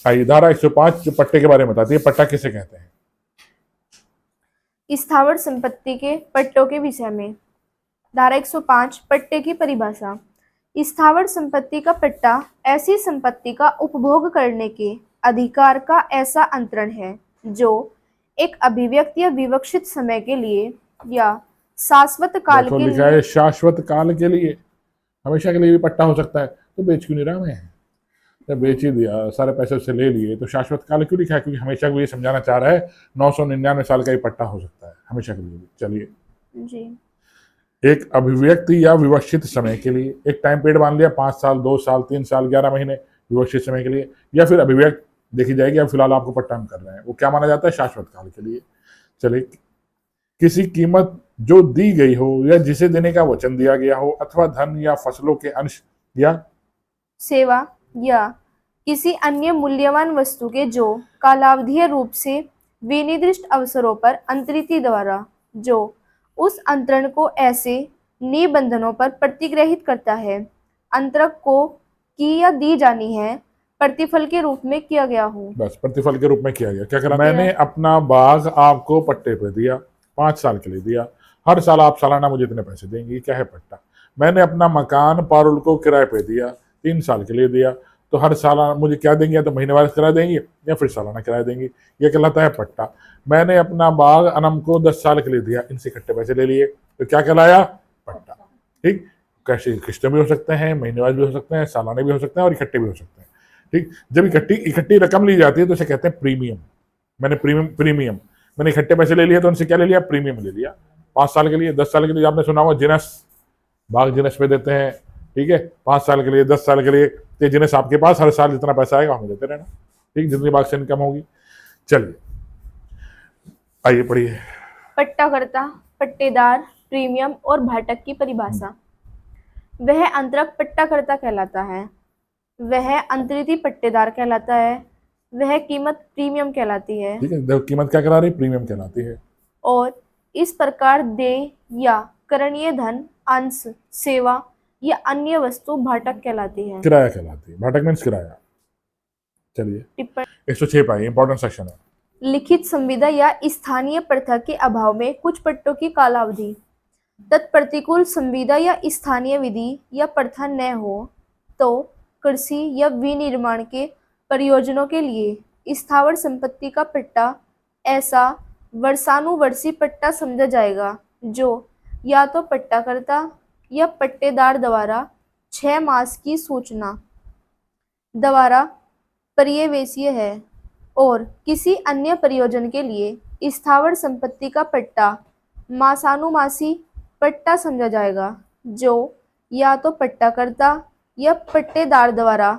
आइए धारा 105 जो पट्टे के बारे में बताती है, पट्टा किसे कहते हैं। स्थावर संपत्ति के पट्टों के विषय में। धारा 105 पट्टे की परिभाषा। स्थावर संपत्ति का पट्टा ऐसी संपत्ति का उपभोग करने के अधिकार का ऐसा अंतरण है जो एक अभिव्यक्त या विवक्षित समय के लिए या शाश्वत काल के लिखा है लिए। शाश्वत काल के लिए, हमेशा के लिए भी पट्टा हो सकता है। तो बेच क्यों नहीं रहा मैं, जब बेच ही दिया, सारे पैसे उससे ले लिए, तो शाश्वत काल क्यों लिखा है? क्योंकि हमेशा को ये समझाना चाह रहा है 999 साल का ये पट्टा हो सकता है, हमेशा के लिए भी। चलिए जी, एक अभिव्यक्ति या विवक्षित समय के लिए, एक टाइम पीरियड मान लिया 5 साल, 2 साल, 3 साल, 11 महीने विवक्षित समय के लिए, या फिर अभिव्यक्त देखी जाएगी। अब फिलहाल आपको पट्टा हम कर रहे हैं, वो क्या माना जाता है? शाश्वत काल के लिए। चलिए किसी कीमत जो दी गई हो या जिसे देने का वचन दिया गया हो, अथवा धन या फसलों के अंश या सेवा या किसी अन्य मूल्यवान वस्तु के जो कालावधीय रूप से विनिर्दिष्ट अवसरों पर अंतरित द्वारा जो उस अंतरण को ऐसे निबंधनों पर प्रतिग्रहित करता है, अंतरक को की या दी जानी है, प्रतिफल के रूप में किया गया हो। बस प्रतिफल के रूप में किया गया। क्या करा? मैंने अपना बाग आपको पट्टे पे दिया, 5 साल के लिए दिया, हर साल आप सालाना मुझे इतने पैसे देंगे, क्या है? पट्टा। मैंने अपना मकान पारुल को किराए पे दिया, 3 साल के लिए दिया, तो हर साल मुझे क्या देंगे? या तो महीनेवार किराया देंगे या फिर सालाना किराया देंगे, यह कहलाता है पट्टा। मैंने अपना बाग अनम को 10 साल के लिए दिया, इनसे इकट्ठे पैसे ले लिए, तो क्या कहलाया? पट्टा। ठीक, कैसे किस्तें भी हो सकते हैं, महीनेवार भी हो सकते हैं, सालाने भी हो सकते हैं और इकट्ठे भी हो सकते हैं। ठीक, जब इकट्ठी रकम ली जाती है तो इसे कहते हैं प्रीमियम। मैंने प्रीमियम मैंने इकट्ठे पैसे ले लिए, तो उनसे क्या ले लिया? प्रीमियम ले लिया। 5 साल के लिए, 10 साल के लिए, आपने सुना होगा जिनस, बाग जिनस पे देते हैं। ठीक है, 5 साल के लिए, 10 साल के लिए, तो जिनस आपके पास हर साल जितना पैसा आएगा हमें देते रहना। ठीक, जितनी बाग से इनकम होगी। चलिए आइए पढ़िए। पट्टाकर्ता, पट्टेदार, प्रीमियम और भाटक की परिभाषा। वह अंतरक पट्टाकर्ता कहलाता है, वह अंतरित पट्टेदार कहलाता है, वह कीमत प्रीमियम कहलाती है। ठीक है, कीमत क्या करा रही? प्रीमियम कहलाती है। और इस प्रकार देय या करणीय धन, अंश, सेवा या अन्य वस्तु भाटक कहलाती है। किराया कहलाती है। भाटक मीन्स किराया। चलिए टिप्पणी। 106 पाइए, इंपॉर्टेंट सेक्शन है। लिखित संविदा या स्थानीय प्रथा के अभाव में कुछ पट्टों की कालावधि तत्प्रतिकूल संविदा या स्थानीय विधि या प्रथा न हो तो कृषि या विनिर्माण के प्रयोजनों के लिए स्थावर संपत्ति का पट्टा ऐसा वर्षानुवर्षी पट्टा समझा जाएगा जो या तो पट्टाकर्ता या पट्टेदार द्वारा 6 मास की सूचना द्वारा पर्यवेक्षीय है, और किसी अन्य प्रयोजन के लिए स्थावर संपत्ति का पट्टा मासानुमासी पट्टा समझा जाएगा जो या तो पट्टाकर्ता या पट्टेदार द्वारा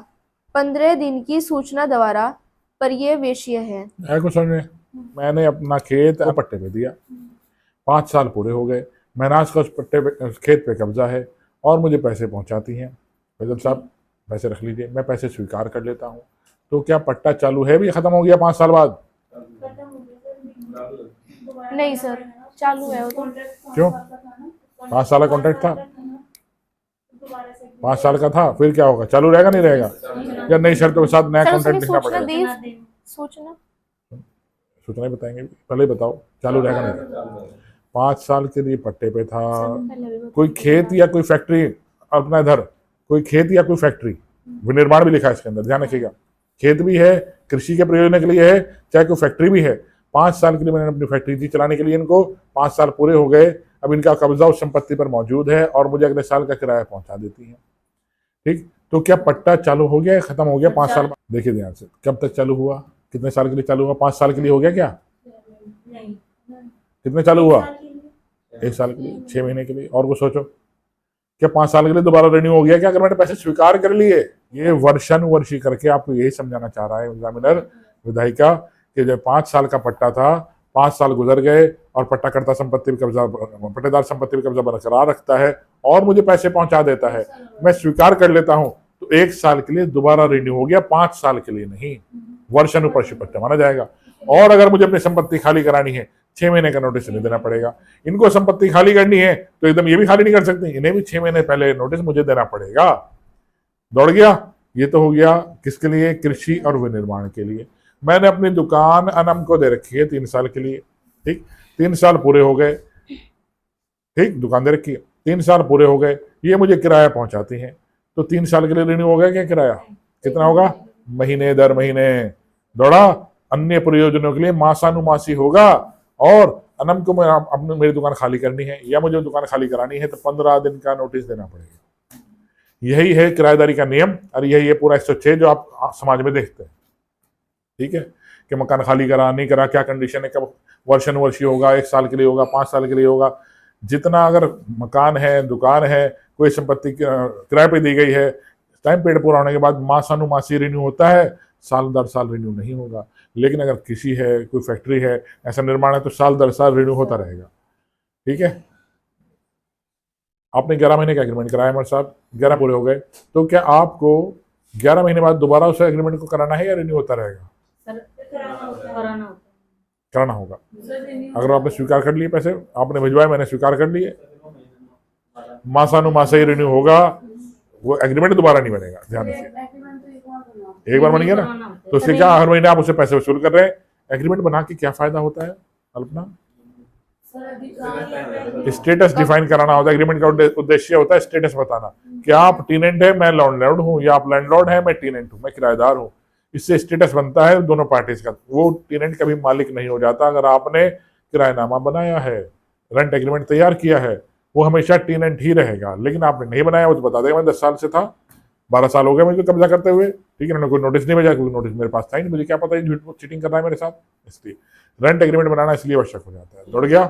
15 दिन की सूचना द्वारा पर्यवेक्षीय है। कुछ समझ, मैंने अपना खेत पट्टे पे दिया, 5 साल पूरे हो गए, महराज का उस खेत पे कब्जा है और मुझे पैसे पहुंचाती हैं, फैजल साहब पैसे रख लीजिए, मैं पैसे स्वीकार कर लेता हूं, तो क्या पट्टा चालू है भी? खत्म हो गया 5 साल बाद? नहीं सर, चालू है वो तो। क्यों? 5 साल का कॉन्ट्रैक्ट था, 5 साल का था, फिर क्या होगा? चालू रहेगा नहीं रहेगा? या नई शर्तों के साथ नया कॉन्ट्रैक्ट लिखना पड़ेगा? सूचना ही बताएंगे, पहले ही बताओ चालू रहेगा नहीं रहेगा। 5 साल के लिए पट्टे पे था। कोई खेत या कोई फैक्ट्री, अपना इधर कोई खेत या कोई फैक्ट्री, विनिर्माण भी लिखा है इसके अंदर, ध्यान रखिएगा, खेत भी है, कृषि के प्रयोजन के लिए है, चाहे कोई फैक्ट्री भी है। 5 साल के लिए मैंने अपनी फैक्ट्री थी चलाने के लिए, इनको 5 साल पूरे हो गए, अब इनका कब्जा उस संपत्ति पर मौजूद है और मुझे अगले साल का किराया पहुंचा देती है। ठीक, तो क्या पट्टा चालू हो गया, खत्म हो गया 5 साल? देखिए ध्यान से, कब तक चालू हुआ, कितने साल के लिए चालू हुआ? 5 साल के लिए हो गया क्या? कितने चालू हुआ? 1 साल के लिए, 6 महीने के लिए। और वो सोचो, क्या 5 साल के लिए दोबारा रिन्यू हो गया क्या अगर मैंने पैसे स्वीकार कर लिए? ये वर्षानुवर्षी करके आपको यही समझाना चाह रहा है एग्जामिनर, विधायिका, कि जब 5 साल का पट्टा था, 5 साल गुजर गए और पट्टाकर्ता संपत्ति पे कब्जा, पट्टेदार संपत्ति पे कब्जा बरकरार रखता है और मुझे पैसे पहुंचा देता है, मैं स्वीकार कर लेता हूं, तो 1 साल के लिए दोबारा रिन्यू हो गया, 5 साल के लिए नहीं, वर्षानुवर्षी पट्टा माना जाएगा। और अगर मुझे अपनी संपत्ति खाली करानी है, 6 महीने का नोटिस नहीं देना पड़ेगा। इनको संपत्ति खाली करनी है तो एकदम ये भी खाली नहीं कर सकते, इन्हें भी 6 महीने पहले नोटिस मुझे देना पड़ेगा। दौड़ गया, ये तो हो गया किसके लिए, कृषि और विनिर्माण के लिए। मैंने अपनी दुकान अनम को दे रखी है 3 साल के लिए, ठीक, 3 साल पूरे हो गए, ठीक, दुकान दे रखी है, 3 साल पूरे हो गए, ये मुझे किराया पहुंचाती हैं, तो 3 साल के लिए रिन्यू हो गया क्या किराया? कितना होगा? महीने दर महीने दौड़ा। अन्य प्रयोजनों के लिए मासानुमासी होगा। और अनम को मैं अपनी मेरी दुकान खाली करनी है या मुझे दुकान खाली करानी है तो 15 दिन का नोटिस देना पड़ेगा। यही है किराएदारी का नियम, और यही है पूरा 106 जो आप समाज में देखते हैं, ठीक है, कि मकान खाली करा नहीं करा, क्या कंडीशन है, कब वर्षानुवर्षीय होगा, 1 साल के लिए होगा, 5 साल के लिए होगा। जितना अगर मकान है, दुकान है, कोई संपत्ति किराए पे दी गई है, टाइम पीरियड पूरा होने के बाद मासानुमासी रिन्यू होता है, साल दर साल रिन्यू नहीं होगा। लेकिन अगर किसी है, कोई फैक्ट्री है, ऐसा निर्माण है, तो साल दर साल रिन्यू होता रहेगा, ठीक है। आपने 11 महीने का एग्रीमेंट कराया हमारे साथ, 11 पूरे हो गए, तो क्या आपको 11 महीने बाद दोबारा उस एग्रीमेंट को कराना है या रिन्यू होता रहेगा? कराना होगा। अगर आपने स्वीकार कर लिए, पैसे आपने भिजवाए, मैंने स्वीकार कर लिए, मासानुमासा ही रिन्यू होगा, वो एग्रीमेंट दोबारा नहीं बनेगा। ध्यान रखिए, एक बार बन गया ना, तो उससे क्या, हर महीने आप उससे पैसे वसूल कर रहे हैं। एग्रीमेंट बना के क्या फायदा होता है कल्पना? स्टेटस डिफाइन कराना होता है। एग्रीमेंट का उद्देश्य होता है स्टेटस बताना कि आप टेनेंट है, मैं लैंडलॉर्ड हूँ, या आप लैंडलॉर्ड है, मैं टेनेंट हूँ, मैं किराएदार हूँ। इससे स्टेटस बनता है दोनों पार्टीज का। वो टेनेंट कभी मालिक नहीं हो जाता अगर आपने किराएनामा बनाया है, रेंट एग्रीमेंट तैयार किया है, वो हमेशा टेनेंट ही रहेगा। लेकिन आपने नहीं बनाया, वो तो बता देगा मैं 10 साल से था, 12 साल हो गए मुझे कब्जा करते हुए, ठीक है, कोई नोटिस नहीं भेजा, कोई नोटिस मेरे पास था ही नहीं, मुझे क्या पता है झूठ चीटिंग कर रहा है मेरे साथ। इसलिए रेंट एग्रीमेंट बनाना इसलिए आवश्यक हो जाता है। दौड़ गया।